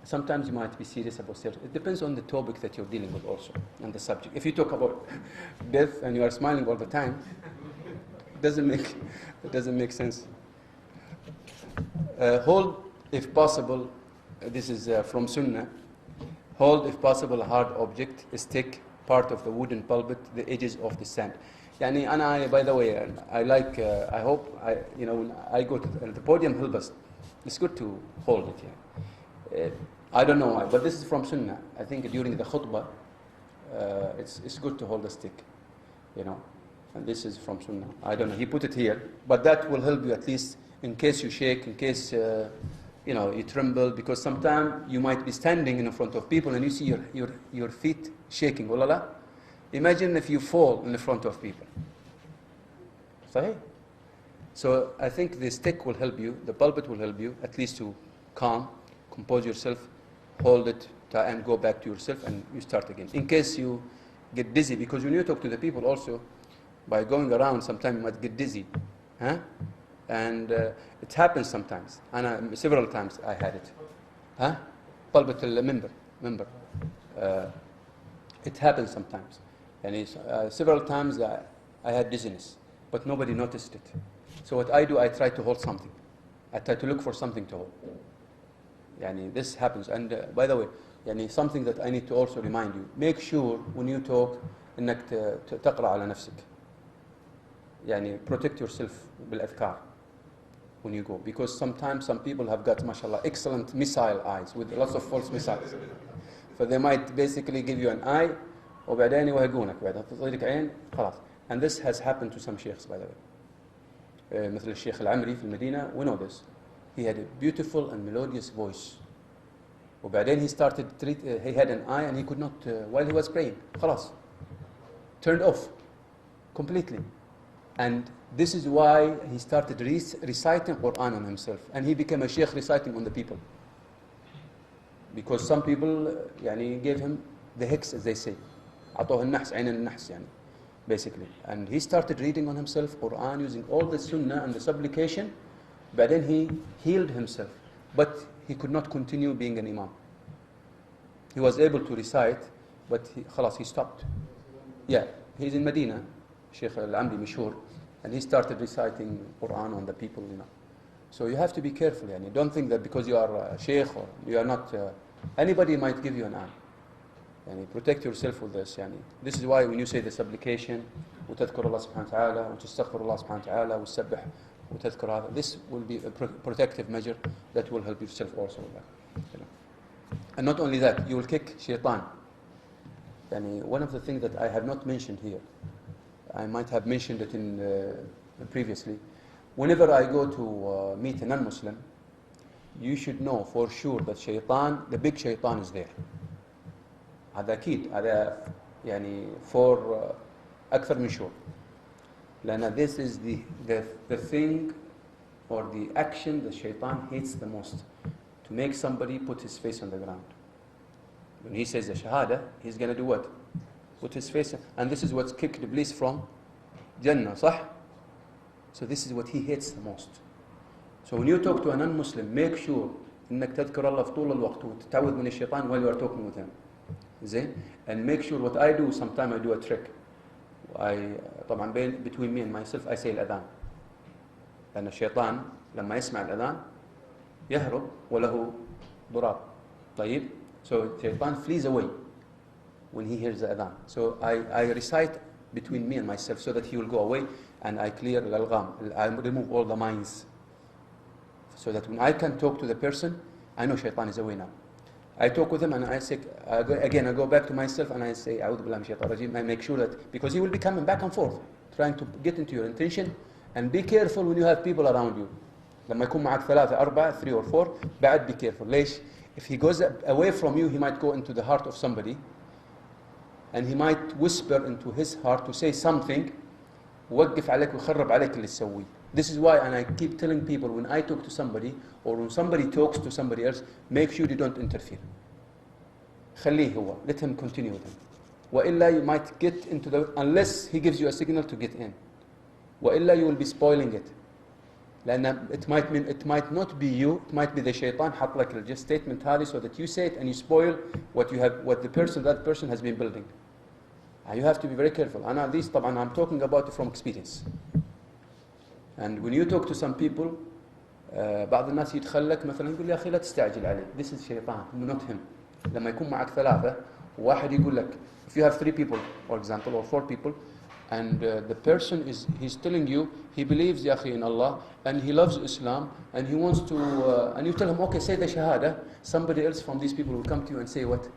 Sometimes you might be serious about stuff. It depends on the topic that you're dealing with also, and the subject. If you talk about death and you are smiling all the time, it doesn't make sense. Hold, if possible, this is from Sunnah, hold, if possible, a hard object, a stick, part of the wooden pulpit, the edges of the sand. And by the way, I hope, when I go to the podium, help us. It's good to hold it here. I don't know why, but this is from Sunnah. I think during the khutbah, it's good to hold a stick, and this is from Sunnah. I don't know, he put it here, but that will help you at least in case you shake, in case you tremble, because sometimes you might be standing in front of people and you see your feet shaking. Wallah. Imagine if you fall in the front of people. Sahih? So I think the stick will help you, the pulpit will help you, at least to compose yourself, hold it, and go back to yourself, and you start again. In case you get dizzy, because when you talk to the people also, by going around, sometimes you might get dizzy. And it happens sometimes. And several times I had it. Pulpit member. It happens sometimes. And several times I had dizziness, but nobody noticed it. So what I do, I try to hold something. I try to look for something to hold. This happens. And by the way, something that I need to also remind you, make sure when you talk انك تقرأ على نفسك. Protect yourself بالأذكار when you go, because sometimes some people have got, mashallah, excellent missile eyes with lots of false missiles. So they might basically give you an eye وبعدين يوهقونك بعدين تصيرك عين خلاص. And this has happened to some sheikhs, by the way. مثل الشيخ العمري في المدينة, we know this. He had a beautiful and melodious voice. وبعدين he had an eye and he could not, while he was praying, خلاص, turned off completely. And this is why he started reciting Quran on himself. And he became a sheikh reciting on the people. Because some people gave him the hex, as they say. عطوه النحس, عين النحس, basically. And he started reading on himself Quran using all the sunnah and the supplication. But then he healed himself. But he could not continue being an imam. He was able to recite, but he stopped. Yeah, he's in Medina, Sheikh Al-Amri Mishhur. and he started reciting Quran on the people, So you have to be careful, yani. Don't think that because you are a sheikh or you are not, anybody might give you an an. Yani, protect yourself with this. Yani. This is why when you say the supplication, وتذكر الله سبحانه وتعالى وتستغفر الله سبحانه وتعالى وتسبح وتذكر هذا, this will be a protective measure that will help yourself also. And not only that, you will kick shaitan. Yani, one of the things that I have not mentioned here, I might have mentioned it in previously. Whenever I go to meet a non-Muslim, you should know for sure that shaitan, the big shaitan, is there. هذا أكيد هذا يعني for أكثر من sure. لأن this is the thing or the action the shaitan hates the most, to make somebody put his face on the ground. When he says the shahada, he's going to do what? Put his face, and this is what's kicked Iblis from Jannah, صح? So this is what he hates the most. So when you talk to a non-Muslim, make sure إنك تذكر الله في طول الوقت وتتعوذ من الشيطان while you are talking with him. زين? And make sure what I do, sometimes I do a trick. طبعا between me and myself I say الأذان. لأن الشيطان لما يسمع الأذان يهرب وله ضراب. طيب? So الشيطان flees away when he hears the adhan. So I recite between me and myself so that he will go away, and I clear al-algham. I remove all the minds, so that when I can talk to the person, I know shaitan is away now. I talk with him and I say, I go back to myself and I say, A'udhu billahi minash shaitanir rajim. I make sure that, because he will be coming back and forth, trying to get into your intention. And be careful when you have people around you. لما يكون معك 3 4 3 or 4 بعد be careful. ليش? If he goes away from you, he might go into the heart of somebody, and he might whisper into his heart to say something, وقف عليك ويخرب عليك اللي تسويه. This is why, and I keep telling people, when I talk to somebody, or when somebody talks to somebody else, make sure you don't interfere. خليه هو, let him continue with him. وإلا you might get into the, unless he gives you a signal to get in. وإلا you will be spoiling it. لأن it might not be you, it might be the shaitan حط لك الجست statement هذه so that you say it and you spoil what that person has been building. You have to be very careful. أنا these طبعا I'm talking about it from experience. And when you talk to some people, بعض الناس يدخلك مثلا يقول يا أخي لا تستعجل عليه. This is شيطان, not him. لما يكون معك 3 وواحد يقول لك, if you have 3 people, for example, or 4 people, and the person he's telling you he believes يا أخي in Allah and he loves Islam and he wants to and you tell him okay, say the shahada, somebody else from these people will come to you and say what?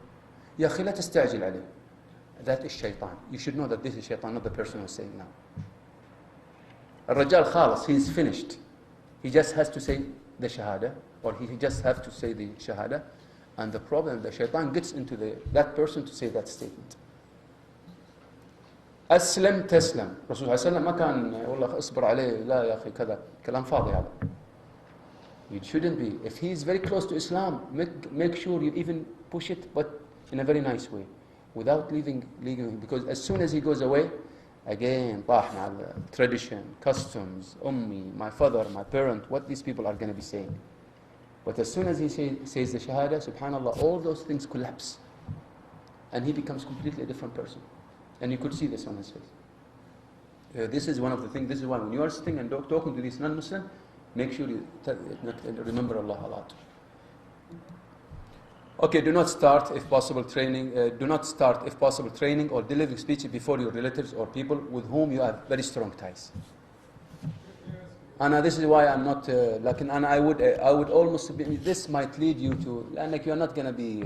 يا أخي لا تستعجل عليه. That is shaitan. You should know that this is shaitan, not the person who's saying now. الرجال خالص, he's finished. He just has to say the shahada, or he just has to say the shahada, and the problem, the shaitan gets into that person to say that statement. أسلم تسلم. الرسول صلى الله عليه وسلم ما كان والله اصبر عليه لا يا أخي كذا, كلام فاضي هذا. You shouldn't be. If he is very close to Islam, make sure you even push it, but in a very nice way, without leaving him, because as soon as he goes away, again طاح مع tradition, customs, ummi, my father, my parent, what these people are going to be saying. But as soon as he says the shahada, subhanallah, all those things collapse, and he becomes completely a different person. And you could see this on his face. This is one of the things. This is why when you are sitting and talking to this non-Muslim, make sure you remember Allah a lot. Okay, do not start if possible training or delivering speech before your relatives or people with whom you have very strong ties. And this is why I'm not and I would almost be, this might lead you to, like, you're not going to be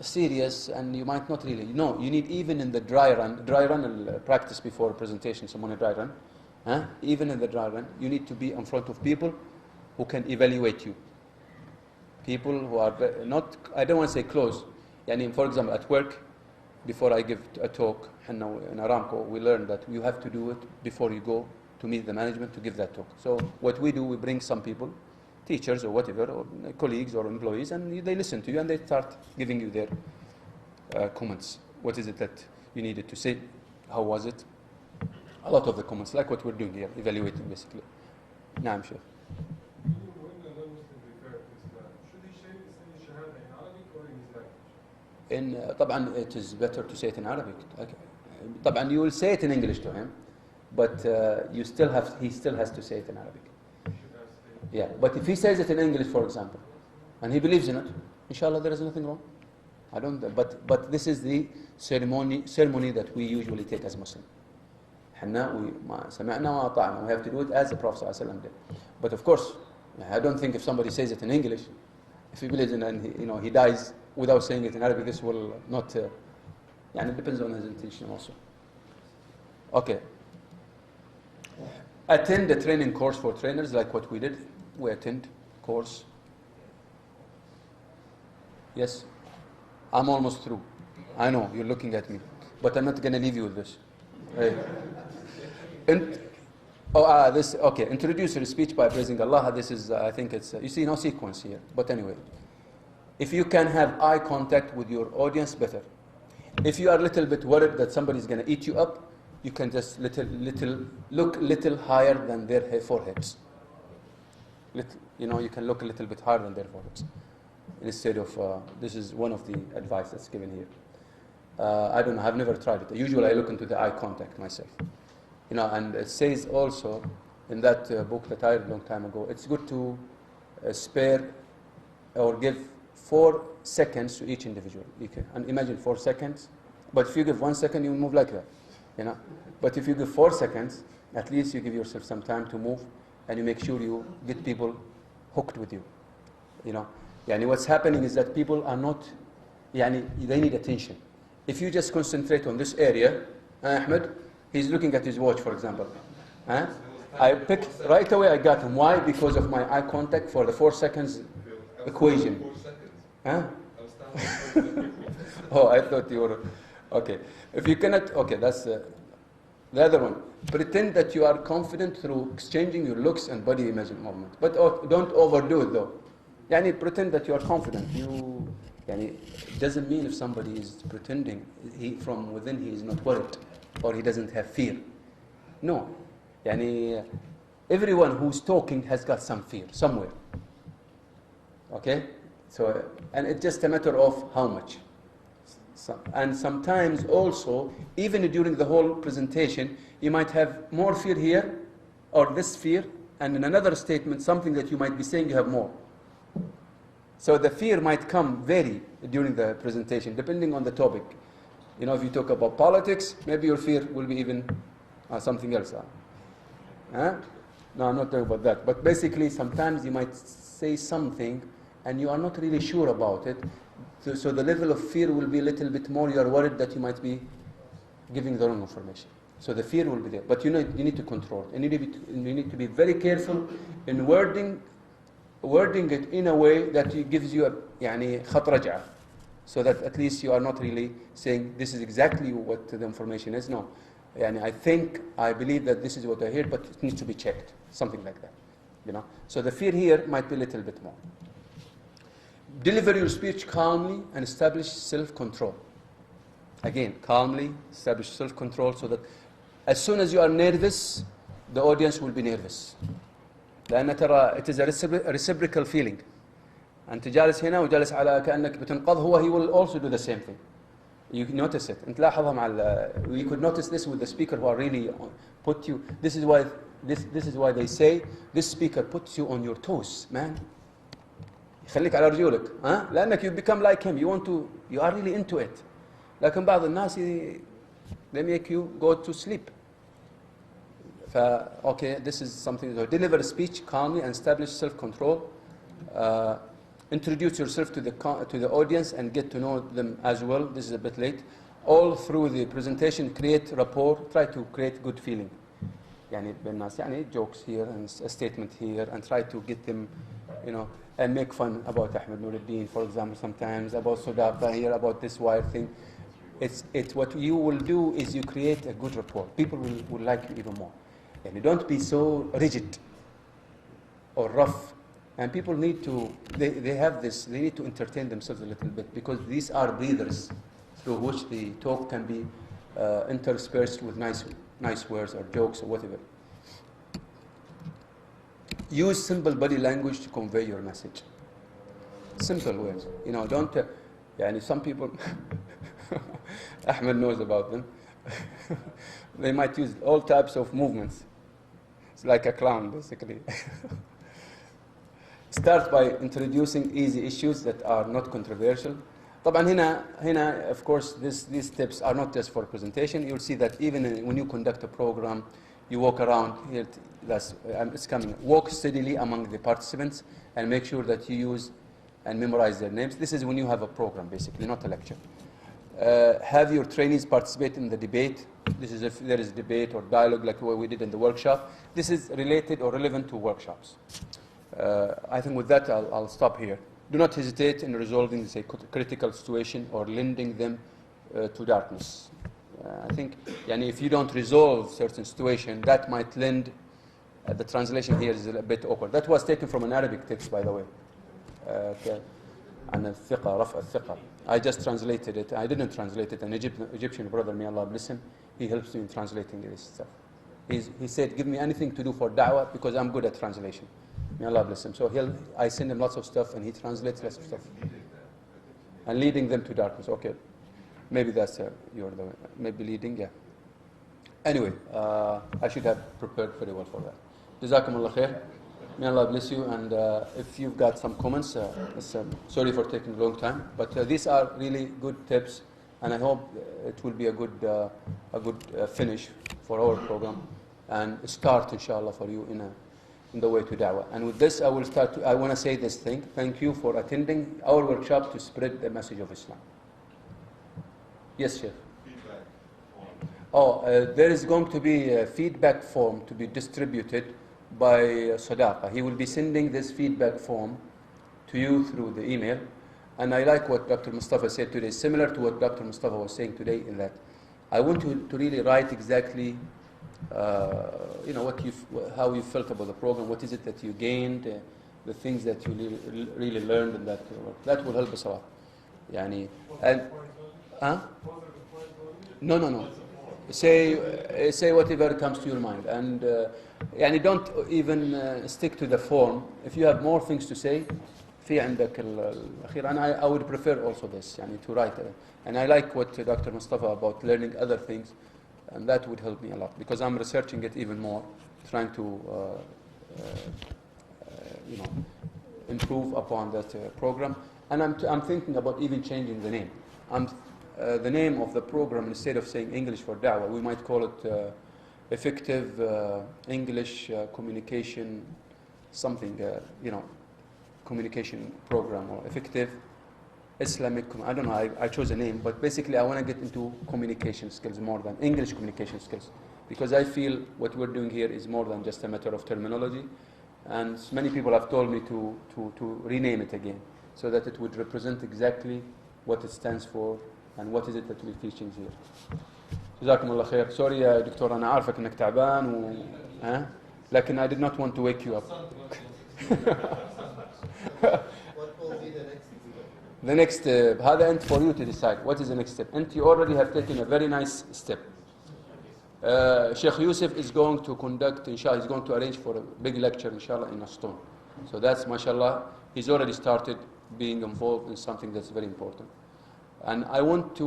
serious, and you might not really. No, you need, even in the dry run practice before a presentation, someone a dry run, even in the dry run, you need to be in front of people who can evaluate you. People who are not, I don't want to say close. For example, at work, before I give a talk, in Aramco, we learned that you have to do it before you go to meet the management to give that talk. So what we do, we bring some people, teachers or whatever, or colleagues or employees, and they listen to you and they start giving you their comments. What is it that you needed to say? How was it? A lot of the comments, like what we're doing here, evaluating basically. نعم شيخ. طبعا it is better to say it in Arabic. طبعا you will say it in English to him, but he still has to say it in Arabic. Yeah, but if he says it in English, for example, and he believes in it, inshallah, there is nothing wrong. But this is the ceremony that we usually take as Muslim. سمعنا وأطعنا. We have to do it as the Prophet ﷺ did. But of course, I don't think if somebody says it in English, if he believes in it and he dies without saying it in Arabic, this will not. It depends on his intention also. Okay. Attend a training course for trainers, like what we did. We attend course. Yes. I'm almost through. I know, you're looking at me. But I'm not going to leave you with this. Hey. Okay. Introduce your speech by praising Allah. This is, I think it's, you see no sequence here. But anyway. If you can have eye contact with your audience, better. If you are a little bit worried that somebody's going to eat you up, you can just look little higher than their foreheads. You can look a little bit higher than their foreheads. Instead of, this is one of the advice that's given here. I don't know, I've never tried it. Usually I look into the eye contact myself. And it says also in that book that I read a long time ago, it's good to spare or give 4 seconds to each individual. And imagine 4 seconds, but if you give 1 second, you will move like that. But if you give 4 seconds, at least you give yourself some time to move, and you make sure you get people hooked with you. What's happening is that people are not, they need attention. If you just concentrate on this area, Ahmed, he's looking at his watch, for example. I picked, right away I got him. Why? Because of my eye contact for the 4 seconds equation. Oh, I thought you were, okay. If you cannot, okay, that's the other one. Pretend that you are confident through exchanging your looks and body image movement. But don't overdo it though. Pretend that you are confident. It doesn't mean if somebody is pretending, from within he is not worried or he doesn't have fear. No. Everyone who's talking has got some fear somewhere. Okay? So, and it's just a matter of how much. And sometimes also, even during the whole presentation, you might have more fear here, or this fear, and in another statement, something that you might be saying you have more. So the fear might vary during the presentation, depending on the topic. If you talk about politics, maybe your fear will be even something else. No, I'm not talking about that. But basically, sometimes you might say something, and you are not really sure about it. So the level of fear will be a little bit more. You are worried that you might be giving the wrong information. So the fear will be there. But you need to control it. You need to be very careful in wording it in a way that it gives you a khat raj'a. So that at least you are not really saying this is exactly what the information is. No. I believe that this is what I heard, but it needs to be checked. Something like that. So the fear here might be a little bit more. Deliver your speech calmly and establish self-control. Again, calmly establish self-control so that as soon as you are nervous, the audience will be nervous. لأن ترى it is a reciprocal feeling. أنت جالس هنا وجالس على كأنك بتنقض, he will also do the same thing. You can notice it. أنت لاحظها مع we could notice this with the speaker who are really put you. This is why they say this speaker puts you on your toes, man. يخليك على رجولك لأنك you become like him. You are really into it. لكن بعض الناس they make you go to sleep. Okay, this is something to deliver speech calmly and establish self-control. Introduce yourself to the audience and get to know them as well. This is a bit late. All through the presentation, create rapport. Try to create good feeling. Jokes here and a statement here, and try to get them, and make fun about Ahmed Nuruddin, for example, sometimes about Sadaqa here, about this wire thing. It's what you will do is you create a good rapport. People will like you even more. And don't be so rigid or rough. And people need to, they have this, they need to entertain themselves a little bit, because these are breathers through which the talk can be interspersed with nice words or jokes or whatever. Use simple body language to convey your message. Simple words. Don't, some people, Ahmed knows about them. They might use all types of movements. It's like a clown, basically. Start by introducing easy issues that are not controversial. طبعا هنا of course these tips are not just for presentation. You'll see that even when you conduct a program, you walk around here. It's coming. Walk steadily among the participants and make sure that you use and memorize their names. This is when you have a program, basically, not a lecture. Have your trainees participate in the debate. This is if there is debate or dialogue like what we did in the workshop. This is related or relevant to workshops. I think with that, I'll stop here. Do not hesitate in resolving, say, critical situation or lending them to darkness. I think if you don't resolve certain situation, that might lend, the translation here is a bit awkward. That was taken from an Arabic text, by the way. عن الثقة رفع الثقة. I just translated it. I didn't translate it. An Egyptian brother, may Allah bless him, he helps me in translating this stuff. He said, give me anything to do for da'wah because I'm good at translation. May Allah bless him. So I send him lots of stuff and he translates lots of stuff. And leading them to darkness. Okay. Maybe that's you're the maybe leading, yeah. Anyway, I should have prepared very well for that. Jazakumullah khair. May Allah bless you. And if you've got some comments, sorry for taking a long time. But these are really good tips, and I hope it will be a good finish for our program and start, inshallah, for you in the way to da'wah. And with this, I want to say this thing. Thank you for attending our workshop to spread the message of Islam. Yes, Sheikh. There is going to be a feedback form to be distributed by Sadaqa. He will be sending this feedback form to you through the email. And I like what Dr. Mustafa said today, similar to what Dr. Mustafa was saying today, in that I want you to really write exactly how you felt about the program, what is it that you gained, the things that you really learned in that work. That will help us a lot. No. Say whatever comes to your mind, and don't even stick to the form. If you have more things to say, في عندك الأخير. And I would prefer also this, to write. And I like what Dr. Mustafa about learning other things, and that would help me a lot because I'm researching it even more, trying to improve upon that program. And I'm thinking about even changing the name. The name of the program, instead of saying English for Da'wah, we might call it Effective English Communication something, communication program, or Effective Islamic, I don't know, I chose a name, but basically I want to get into communication skills more than English communication skills, because I feel what we're doing here is more than just a matter of terminology, and many people have told me to rename it again, so that it would represent exactly what it stands for and what is it that we're teaching here. جزاكم الله خير. Sorry يا دكتور, أنا عارفك إنك تعبان لكن I did not want to wake you up. What will be the next step? The next step, هذا أنت for you to decide. What is the next step? And you already have taken a very nice step. Sheikh Yusuf is going to conduct, inshallah, he's going to arrange for a big lecture, inshallah, in Aston. So that's, mashallah, he's already started being involved in something that's very important. And I want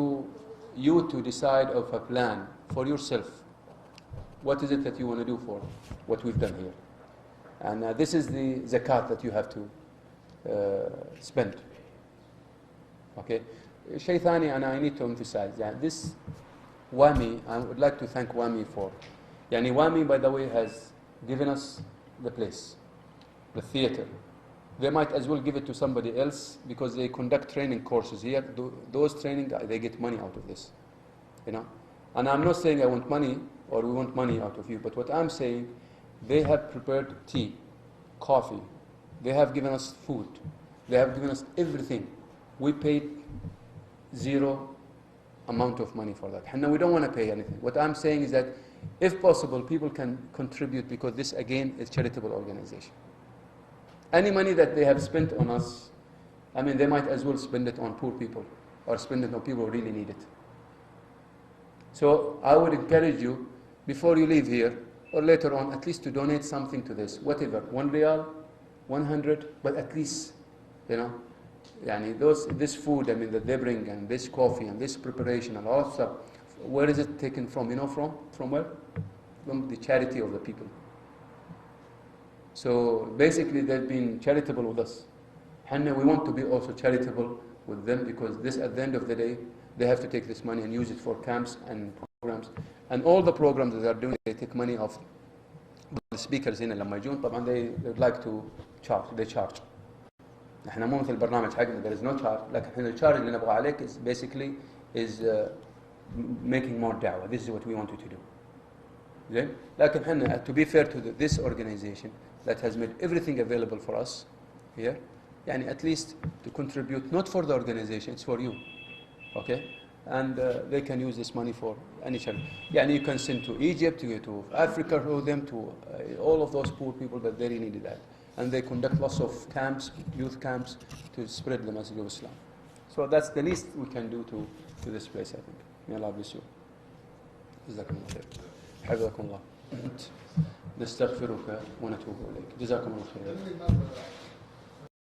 you to decide of a plan for yourself. What is it that you want to do for what we've done here? And this is the zakat that you have to spend. Okay? Shay thani, and I need to emphasize that this WAMI, I would like to thank WAMI for. WAMI, by the way, has given us the place, the theater. They might as well give it to somebody else because they conduct training courses here. Those training, they get money out of this. And I'm not saying I want money or we want money out of you, but what I'm saying, they have prepared tea, coffee. They have given us food. They have given us everything. We paid zero amount of money for that. And we don't want to pay anything. What I'm saying is that if possible, people can contribute because this, again, is charitable organization. Any money that they have spent on us, they might as well spend it on poor people or spend it on people who really need it. So I would encourage you, before you leave here, or later on, at least to donate something to this, whatever, 1 riyal, 100, but at least, this food, that they bring, and this coffee, and this preparation, and all stuff, where is it taken from? You know from where? From the charity of the people. So basically they've been charitable with us. And we want to be also charitable with them, because this, at the end of the day, they have to take this money and use it for camps and programs. And all the programs that they're doing, they take money off the speakers هنا لما يجون. طبعا they'd like to charge. They charge. احنا مو مثل البرنامج حقنا, there is no charge. لكن احنا الشارج اللي نبغى عليك is basically making more da'wah. This is what we want you to do. Okay? لكن احنا, to be fair to this organization that has made everything available for us here, يعني at least to contribute, not for the organization, it's for you. Okay? And they can use this money for any charity. يعني you can send to Egypt, to Africa, to them, to all of those poor people that they really needed that. And they conduct lots of camps, youth camps, to spread the message of Islam. So that's the least we can do to this place, I think. May Allah bless you. جزاكم الله خير. حفظكم الله. نستغفرك ونتوب إليك. جزاكم الله خير.